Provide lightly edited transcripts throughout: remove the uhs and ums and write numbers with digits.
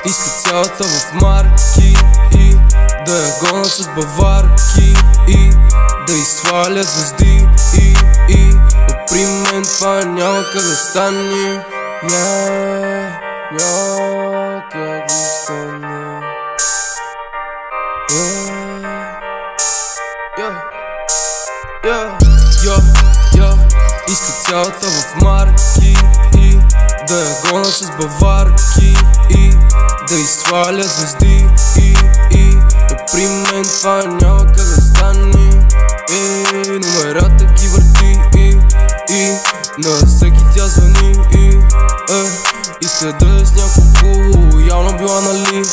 Иска цялата в марки и да я гонят с баварки и да изсваля звезди но при мен това няма как да стане. Няма как да стане. Иска цялата в марки и да я гонят с баварки и да изсваля звезди но при мен това няма как да стане. Номерата ги върти и на всеки тя звъни иска да е с няколко, явно била нали.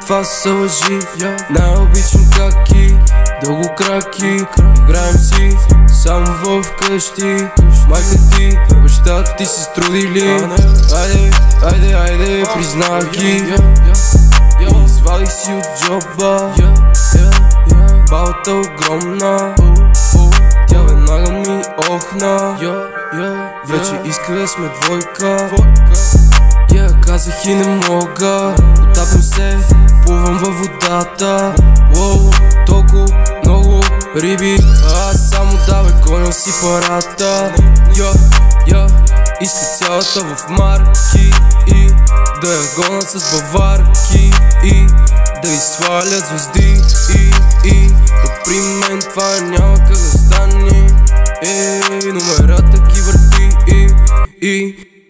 Това са лъжи, най-обичам каки, дълго краки, играем си само в къщи. Майка ти, баща ти се струдили, айде, признах ги. Извадих си от джоба балата огромна, тя веднага ми охна. Вече иска да сме двойка. Казах и не мога, утапям се, плувам във водата. Толкова много риби, аз само давай гоням си парата. Иска цялата в марки и да я гонят с баварки и да изсвалят звезди но при мен това няма